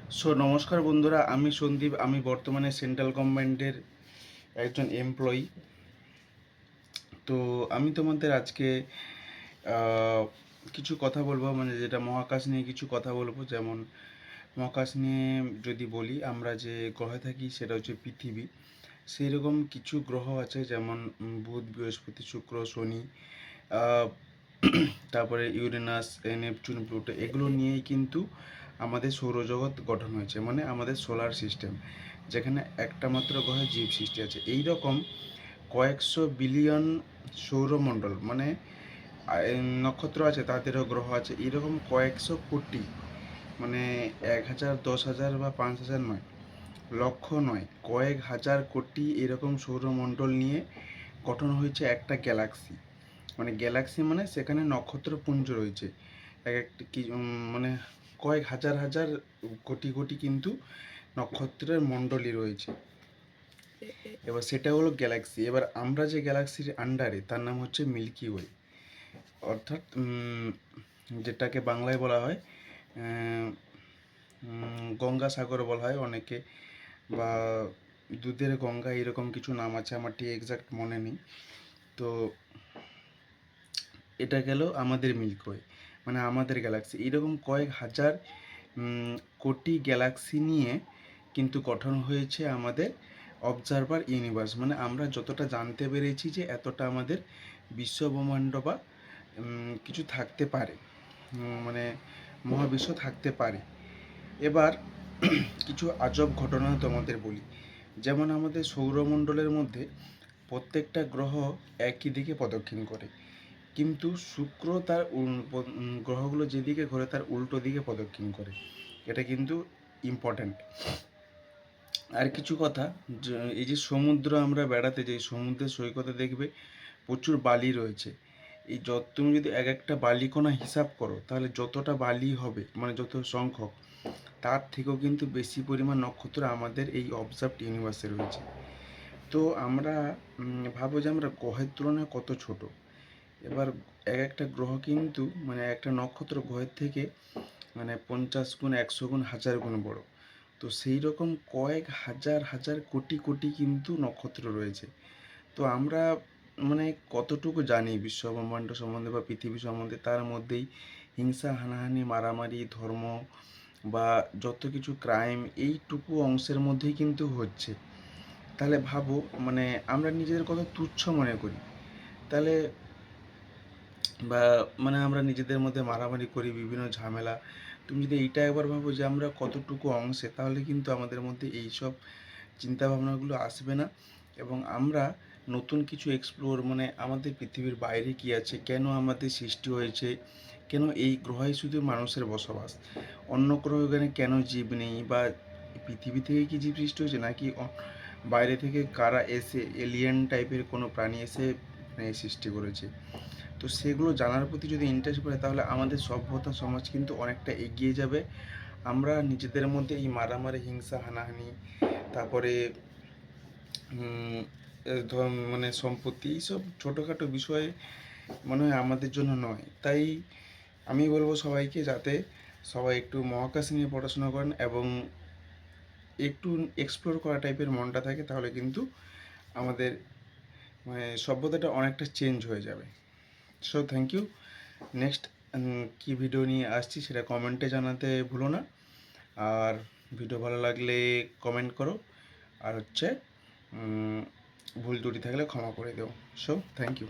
নমস্কার বন্ধুরা, আমি সন্দীপ। আমি বর্তমানে সেন্ট্রাল গভর্নমেন্টের একজন এমপ্লয়ি। তো আমি তোমাদের আজকে কিছু কথা বলবো, মানে যেটা মহাকাশ নিয়ে কিছু কথা বলবো। যেমন মহাকাশ নিয়ে যদি বলি, আমরা যে গ্রহে থাকি সেটা হচ্ছে পৃথিবী। সেই রকম কিছু গ্রহ আছে, যেমন বুধ, বৃহস্পতি, শুক্র, শনি, আহ, তারপরে ইউরেনাস, নেপচুন, প্লুটো, এগুলো নিয়েই কিন্তু আমাদের সৌরজগৎ গঠন হয়েছে, মানে আমাদের সোলার সিস্টেম, যেখানে একটা মাত্র গ্রহে জীব সৃষ্টি আছে। এই রকম কয়েকশো বিলিয়ন সৌরমণ্ডল, মানে নক্ষত্র আছে, তাদেরও গ্রহ আছে। এইরকম কয়েকশো কোটি, মানে 1,000, 10,000 বা 5,000 নয়, লক্ষ নয়, কয়েক হাজার কোটি এরকম সৌরমণ্ডল নিয়ে গঠন হয়েছে একটা গ্যালাক্সি। মানে গ্যালাক্সি মানে সেখানে নক্ষত্রপুঞ্জ রয়েছে, এক একটা কি মানে কয়েক হাজার হাজার কোটি কোটি কিন্তু নক্ষত্রের মণ্ডলী রয়েছে। এবার সেটা হলো গ্যালাক্সি। এবার আমরা যে গ্যালাক্সির আন্ডারে, তার নাম হচ্ছে মিল্কি ওয়ে, অর্থাৎ যেটাকে বাংলায় বলা হয় গঙ্গাসাগর বলা হয় অনেকে, বা দুধের গঙ্গা, এরকম কিছু নাম আছে, আমার ঠিক এক্সাক্ট মনে নেই। তো এটা গেল আমাদের মিল্কি ওয়ে, মানে আমাদের গ্যালাক্সি। এরকম কয়েক হাজার কোটি গ্যালাক্সি নিয়ে কিন্তু গঠন হয়েছে আমাদের অবজারভার ইউনিভার্স। মানে আমরা যতটা জানতে পেরেছি যে এতটা আমাদের বিশ্বব্রহ্মাণ্ড বা কিছু থাকতে পারে, মানে মহাবিশ্ব থাকতে পারে। এবার কিছু আজব ঘটনা তোমাদের বলি। যেমন আমাদের সৌরমণ্ডলের মধ্যে প্রত্যেকটা গ্রহ একই দিকে প্রদক্ষিণ করে, কিন্তু শুক্র তার গ্রহগুলো যেদিকে ঘোরে তার উল্টো দিকে প্রদক্ষিণ করে। এটা কিন্তু ইম্পর্ট্যান্ট। আর কিছু কথা, এই যে সমুদ্র, আমরা বেড়াতে যাই, সমুদ্রের সৈকতে দেখবে প্রচুর বালি রয়েছে। এই তুমি যদি এক একটা বালিকণা হিসাব করো, তাহলে যতটা বালি হবে, মানে যত সংখ্যক, তার থেকেও কিন্তু বেশি পরিমাণ নক্ষত্র আমাদের এই অবজার্ভড ইউনিভার্সে রয়েছে। তো আমরা ভাবো যে আমরা গ্রহের তুলনায় কত ছোট। এবার এক একটা গ্রহ কিন্তু, মানে একটা নক্ষত্র গ্রহের থেকে মানে 50 গুণ, 100 গুণ, 1000 গুণ বড়। তো সেই রকম কয়েক হাজার হাজার কোটি কোটি কিন্তু নক্ষত্র রয়েছে। তো আমরা মানে কতটুকু জানি বিশ্বব্রহ্মাণ্ড সম্বন্ধে বা পৃথিবী সম্বন্ধে, তার মধ্যেই হিংসা, হানাহানি, মারামারি, ধর্ম বা যত কিছু ক্রাইম, এইটুকু অংশের মধ্যেই কিন্তু হচ্ছে। তাহলে ভাবো, মানে আমরা নিজেদের কত তুচ্ছ মনে করি। তাহলে বা মানে আমরা নিজেদের মধ্যে মারামারি করি, বিভিন্ন ঝামেলা। তুমি যদি এইটা একবার ভাবো যে আমরা কতটুকু অংশে, তাহলে কিন্তু আমাদের মধ্যে এইসব চিন্তাভাবনাগুলো আসবে না। এবং আমরা নতুন কিছু এক্সপ্লোর, মানে আমাদের পৃথিবীর বাইরে কি আছে, কেন আমাদের সৃষ্টি হয়েছে, কেন এই গ্রহে শুধু মানুষের বসবাস, অন্য গ্রহখানে কেন জীব নেই, বা পৃথিবী থেকে কি জীব সৃষ্টি হয়েছে, নাকি বাইরে থেকে কারা এসে, এলিয়েন টাইপের কোনো প্রাণী এসে সৃষ্টি করেছে। তো সেগুলো জানার প্রতি যদি ইন্টারেস্ট পড়ে, তাহলে আমাদের সভ্যতা সমাজ কিন্তু অনেকটা এগিয়ে যাবে। আমরা নিজেদের মধ্যে এই মারামারি, হিংসা, হানাহানি, তারপরে মানে সম্পত্তি, এইসব ছোটোখাটো বিষয়ে মনে হয় আমাদের জন্য নয়। তাই আমি বলবো সবাইকে, যাতে সবাই একটু মহাকাশ নিয়ে পড়াশোনা করেন এবং একটু এক্সপ্লোর করা টাইপের মনটা থাকে, তাহলে কিন্তু আমাদের মানে সভ্যতাটা অনেকটা চেঞ্জ হয়ে যাবে। So thank you. নেক্সট কী ভিডিও নিয়ে আসছি সেটা কমেন্টে জানাতে ভুলো না। আর ভিডিও ভালো লাগলে কমেন্ট করো, আর হচ্ছে ভুল ত্রুটি থাকলে ক্ষমা করে দেও। So thank you.